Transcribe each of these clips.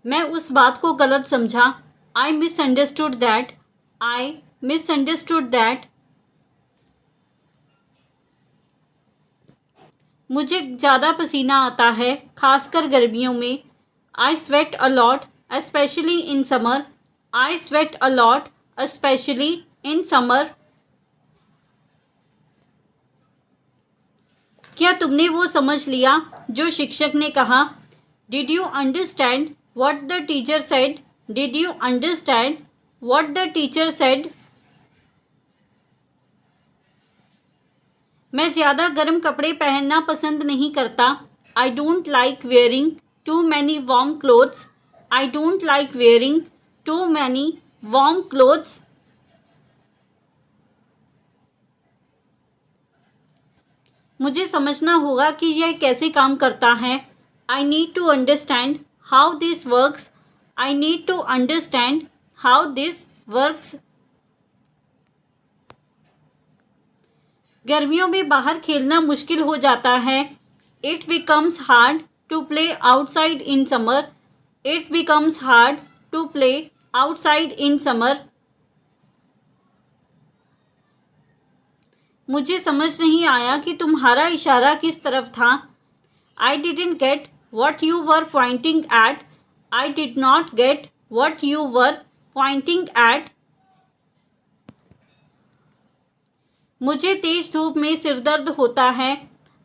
मैं उस बात को गलत समझा। I misunderstood that. I misunderstood that. मुझे ज़्यादा पसीना आता है, खासकर गर्मियों में। I sweat a lot specially in summer. I sweat a lot specially in summer. क्या तुमने वो समझ लिया जो शिक्षक ने कहा? Did you understand what the teacher said? Did you understand what the teacher said? मैं ज़्यादा गर्म कपड़े पहनना पसंद नहीं करता। I don't like wearing too many warm clothes. I don't like wearing too many warm clothes. मुझे समझना होगा कि यह कैसे काम करता है। I need to understand how this works. I need to understand how this works. गर्मियों में बाहर खेलना मुश्किल हो जाता है। It becomes hard to play outside in summer. It becomes hard to play outside in summer. मुझे समझ नहीं आया कि तुम्हारा इशारा किस तरफ था। I didn't get what you were pointing at. I did not get what you were pointing at. मुझे तेज धूप में सिरदर्द होता है।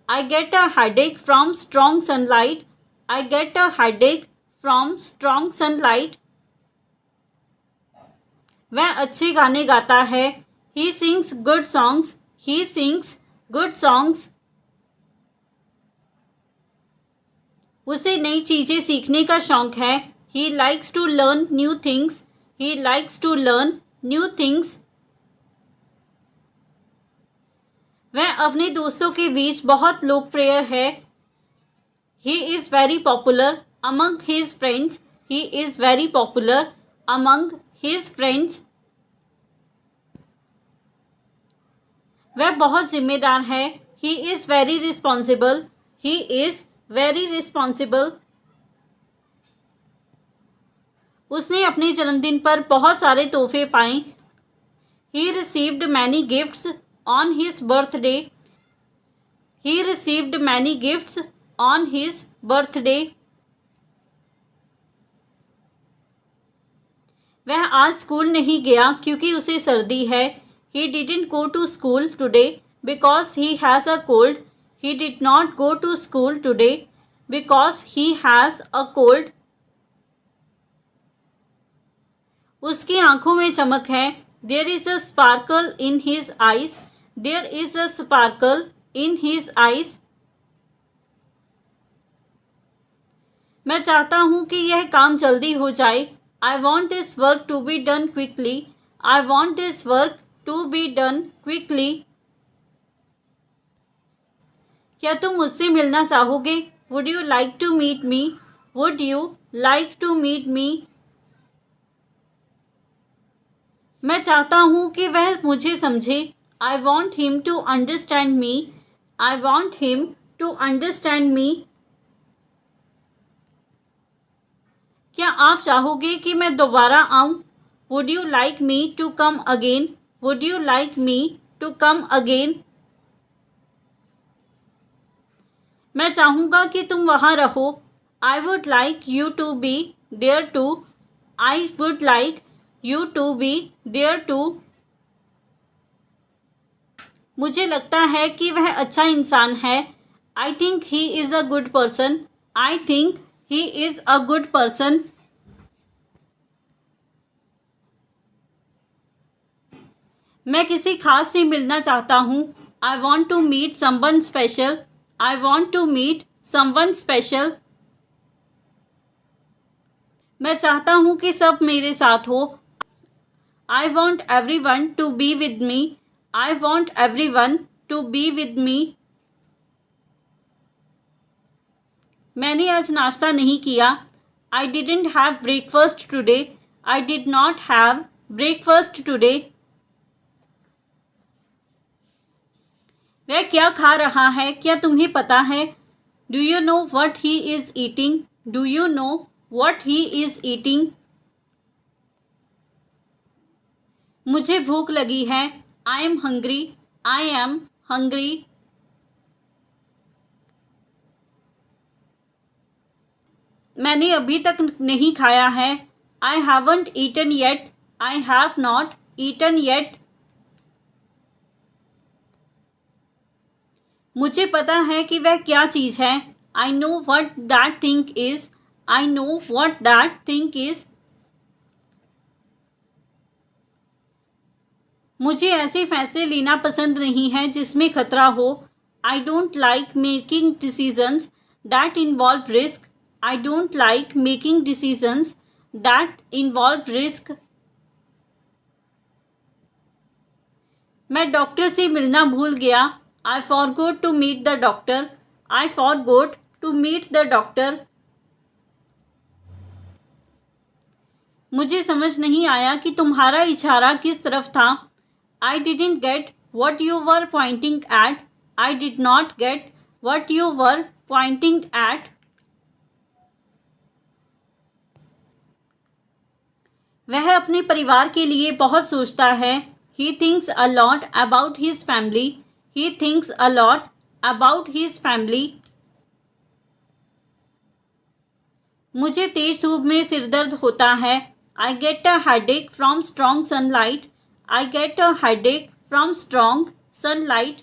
I get a headache from strong sunlight. I get a headache from strong sunlight. वह अच्छे गाने गाता है। He sings good songs. He sings good songs. उसे नई चीज़ें सीखने का शौक है। He likes to learn new things. He likes to learn new things. वह अपने दोस्तों के बीच बहुत लोकप्रिय है। He is very popular among his friends. He is very popular among his friends. वह बहुत जिम्मेदार है। He is very responsible. He is very responsible. उसने अपने जन्मदिन पर बहुत सारे तोहफे पाए। He received many gifts on his birthday. He received many gifts on his birthday. वह आज स्कूल नहीं गया क्योंकि उसे सर्दी है। He didn't go to school today because he has a cold. He did not go to school today because he has a cold. उसकी आंखों में चमक है। There is a sparkle in his eyes. There is a sparkle in his eyes. मैं चाहता हूँ कि यह काम जल्दी हो जाए। I want this work to be done quickly. I want this work to be done quickly. क्या तुम मुझसे मिलना चाहोगे? Would you like to meet me? Would you like to meet me? मैं चाहता हूँ कि वह मुझे समझे। I want him to understand me. I want him to understand me. क्या आप चाहोगे कि मैं दोबारा आऊँ? Would you like me to come again? Would you like me to come again? मैं चाहूँगा कि तुम वहाँ रहो। I would like you to be there too. I would like you to be there too. मुझे लगता है कि वह अच्छा इंसान है। I think he is a good person. I think he is a good person. मैं किसी खास से मिलना चाहता हूँ। I want to meet someone special. I want to meet someone special. मैं चाहता हूँ कि सब मेरे साथ हो। I want everyone to be with me. I want everyone to be with मी। मैंने आज नाश्ता नहीं किया। I didn't have breakfast today. I did not have breakfast today. वह क्या खा रहा है? क्या तुम्हें पता है? Do you know what he is eating? Do you know what he is eating. मुझे भूख लगी है. I am hungry. I am hungry. मैंने अभी तक नहीं खाया है. I haven't eaten yet. I have not eaten yet. मुझे पता है कि वह क्या चीज़ है. I know what that thing is. I know what that thing is. मुझे ऐसे फैसले लेना पसंद नहीं है जिसमें खतरा हो. I don't like making decisions that involve risk. I don't like making decisions that involve risk. मैं डॉक्टर से मिलना भूल गया. I forgot to meet the doctor. I forgot to meet the doctor. मुझे समझ नहीं आया कि तुम्हारा इशारा किस तरफ था. I didn't get what you were pointing at. I did not get what you were pointing at. वह अपने परिवार के लिए बहुत सोचता है. He thinks a lot about his family. He thinks a lot about his family. मुझे तेज धूप में सिर दर्द होता है. I get a headache from strong sunlight. I get a headache from strong sunlight.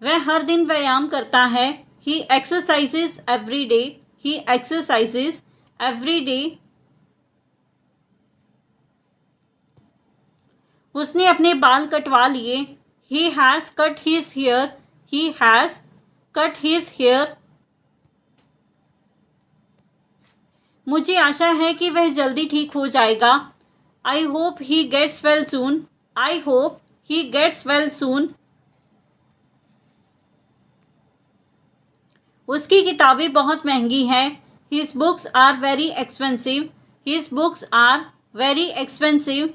वह हर दिन व्यायाम करता है. He exercises every day. He exercises every day. उसने अपने बाल कटवा लिए. He has cut his hair. He has cut his hair. मुझे आशा है कि वह जल्दी ठीक हो जाएगा. I hope he gets well soon. I hope he gets well soon. उसकी किताबें बहुत महंगी हैं. His books are very expensive. His books are very expensive.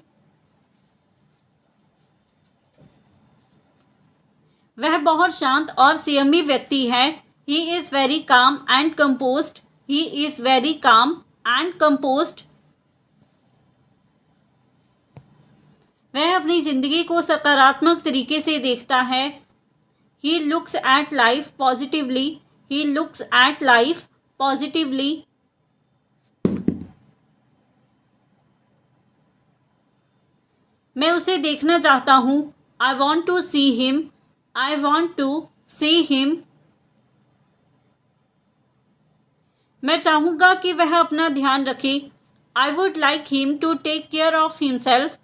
वह बहुत शांत और संयमी व्यक्ति है. He is very calm and composed. He is very calm and composed. वह अपनी जिंदगी को सकारात्मक तरीके से देखता है. He looks at life positively. He looks at life positively. मैं उसे देखना चाहता हूँ. I want to see him. I want to see him. मैं चाहूँगा कि वह अपना ध्यान रखे. I would like him to take care of himself.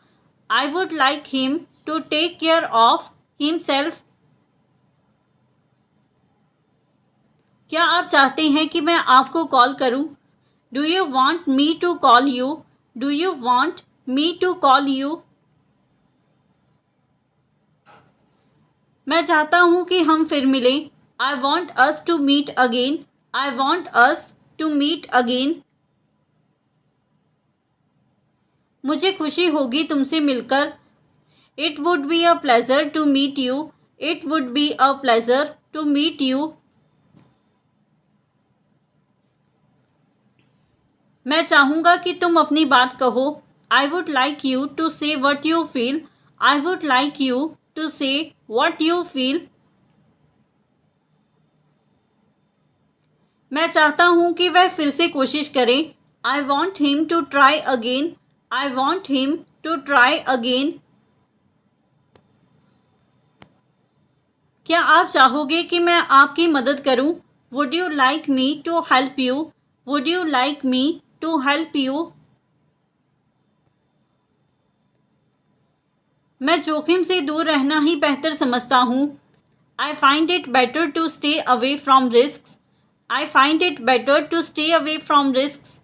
I would like him to take care of himself. क्या आप चाहते हैं कि मैं आपको कॉल करूं? Do you want me to call you? Do you want me to call you? मैं चाहता हूं कि हम फिर मिलें. I want us to meet again. I want us to meet again. मुझे खुशी होगी तुमसे मिलकर. It would be a pleasure to meet you. It would be a pleasure to meet you. मैं चाहूँगा कि तुम अपनी बात कहो. I would like you to say what you feel. I would like you to say what you feel. मैं चाहता हूँ कि वह फिर से कोशिश करे. I want him to try again. I want him to try again. क्या आप चाहोगे कि मैं आपकी मदद करूं? Would you like me to help you? Would you like me to help you? मैं जोखिम से दूर रहना ही बेहतर समझता हूँ. I find it better to stay away from risks. I find it better to stay away from risks.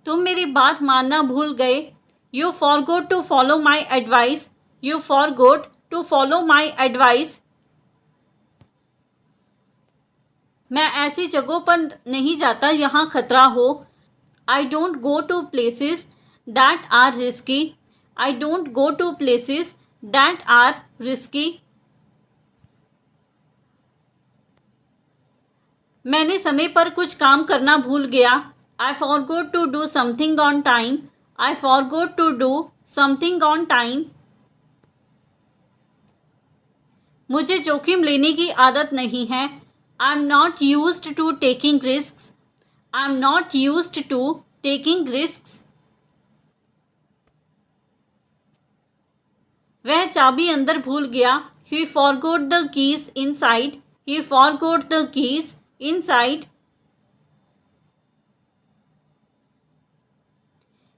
तुम मेरी बात मानना भूल गए. You forgot to follow my advice. You forgot to follow my advice. मैं ऐसी जगहों पर नहीं जाता यहाँ खतरा हो. I don't go to places that are risky. I don't go to places that are risky. मैंने समय पर कुछ काम करना भूल गया। I forgot to do something on time. I forgot to do something on time. मुझे जोखिम लेने की आदत नहीं है। I am not used to taking risk. I am not used to taking risk. वह चाबी अंदर भूल गया। He forgot the keys inside. He forgot the keys inside.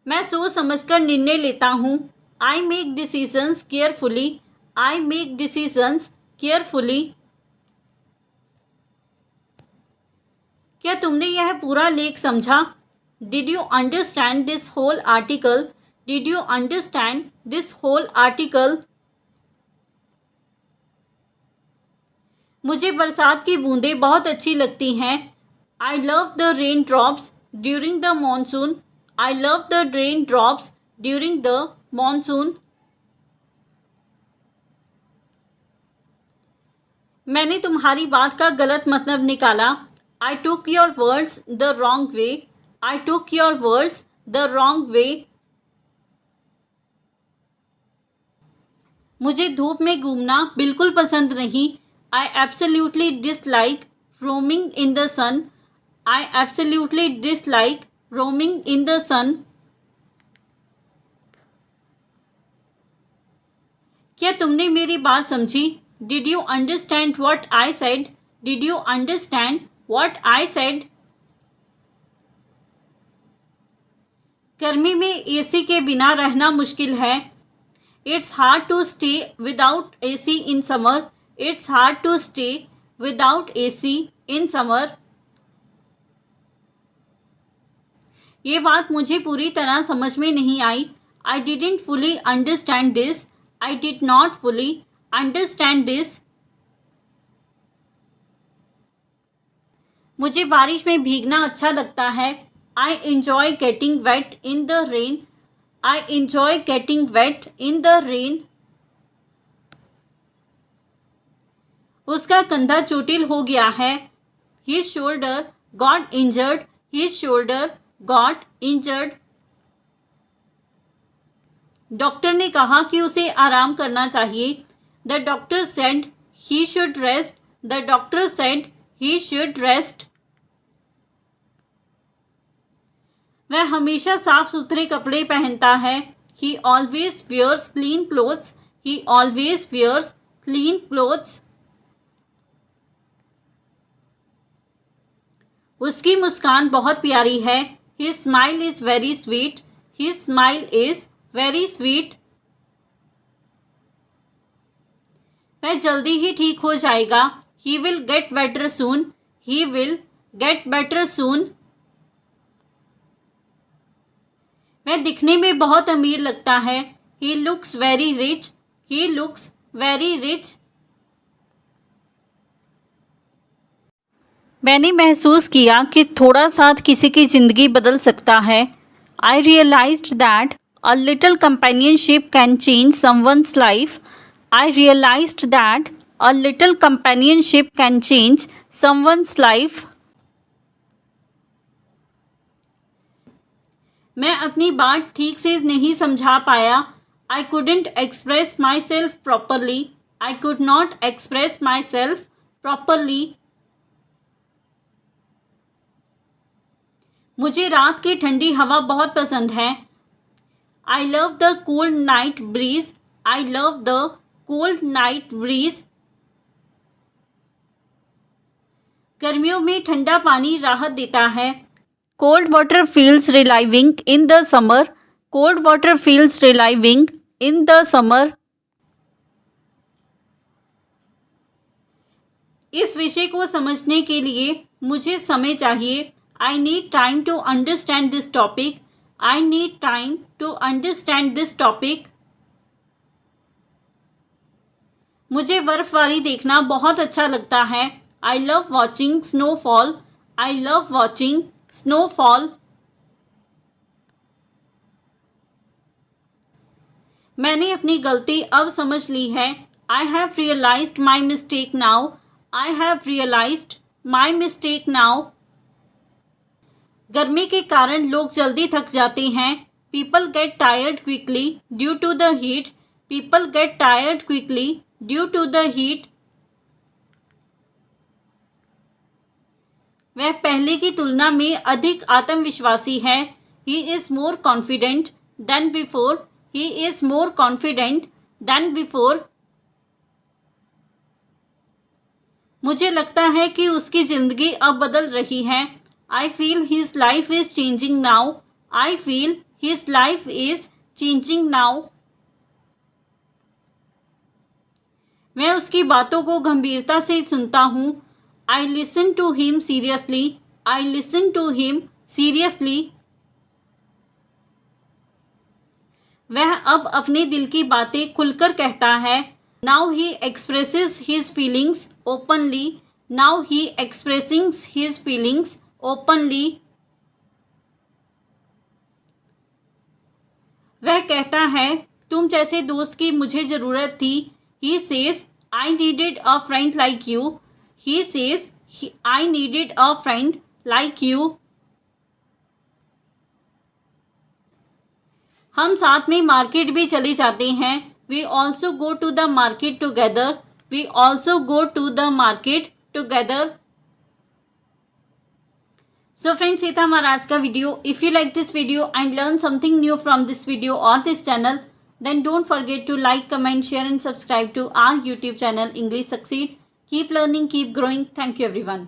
मैं सोच समझकर निर्णय लेता हूँ। I make decisions carefully. I make decisions carefully. क्या तुमने यह पूरा लेख समझा? Did you understand this whole article? Did you understand this whole article? मुझे बरसात की बूंदें बहुत अच्छी लगती हैं। I love the rain drops during the monsoon. I love the rain drops during the monsoon. मैंने तुम्हारी बात का गलत मतलब निकाला। I took your words the wrong way. I took your words the wrong way. मुझे धूप में घूमना बिल्कुल पसंद नहीं। I absolutely dislike roaming in the sun. I absolutely dislike roaming in the sun. क्या तुमने मेरी बात समझी? Did you understand what I said? Did you understand what I said? गर्मी में एसी के बिना रहना मुश्किल है। It's hard to stay without AC in summer. It's hard to stay without AC in summer. ये बात मुझे पूरी तरह समझ में नहीं आई। I didn't fully understand this. I did not fully understand this. मुझे बारिश में भीगना अच्छा लगता है। I enjoy getting wet in the rain. I enjoy getting wet in the rain. उसका कंधा चोटिल हो गया है। His shoulder got injured. His shoulder got injured. Doctor ने कहा कि उसे आराम करना चाहिए। The doctor said he should rest. The doctor said he should rest. वह हमेशा साफ सुथरे कपड़े पहनता है। He always wears clean clothes. He always wears clean clothes. उसकी मुस्कान बहुत प्यारी है। His smile is very sweet. His smile is very sweet. वह जल्दी ही ठीक हो जाएगा। He will get better soon. He will get better soon. वह दिखने में बहुत अमीर लगता है। He looks very rich. He looks very rich. मैंने महसूस किया कि थोड़ा साथ किसी की ज़िंदगी बदल सकता है। I realised that a little companionship can change someone's life. I realised that a little companionship can change someone's life. मैं अपनी बात ठीक से नहीं समझा पाया। I couldn't express myself properly. I could not express myself properly. मुझे रात की ठंडी हवा बहुत पसंद है। I love the cold night breeze. I love the cold night breeze. गर्मियों में ठंडा पानी राहत देता है। Cold water feels relieving in the summer. Cold water feels relieving in the summer. इस विषय को समझने के लिए मुझे समय चाहिए। I need time to understand this topic. I need time to understand this topic. मुझे बर्फबारी देखना बहुत अच्छा लगता है। I love watching snowfall. I love watching snowfall. मैंने अपनी गलती अब समझ ली है। I have realised my mistake now. I have realised my mistake now. गर्मी के कारण लोग जल्दी थक जाते हैं। People get tired quickly due to the heat. People get tired quickly due to the heat. वह पहले की तुलना में अधिक आत्मविश्वासी है। He is more confident than before. He is more confident than before. मुझे लगता है कि उसकी ज़िंदगी अब बदल रही है। I feel his life is changing now. I feel his life is changing now. मैं उसकी बातों को गंभीरता से सुनता हूँ। I listen to him seriously. I listen to him seriously. वह अब अपने दिल की बातें खुलकर कहता है। Now he expresses his feelings openly. Now he expressing his feelings openly. वह कहता है, तुम जैसे दोस्त की मुझे ज़रूरत थी। He says I needed a friend like you. He says I needed a friend like you. हम साथ में मार्केट भी चले जाते हैं। We also go to the market together. We also go to the market together. So friends, ये था हमारा आज का video. If you like this video and learn something new from this video और this channel, then don't forget to like, comment, share and subscribe to our YouTube channel English Succeed. Keep learning, keep growing. Thank you everyone.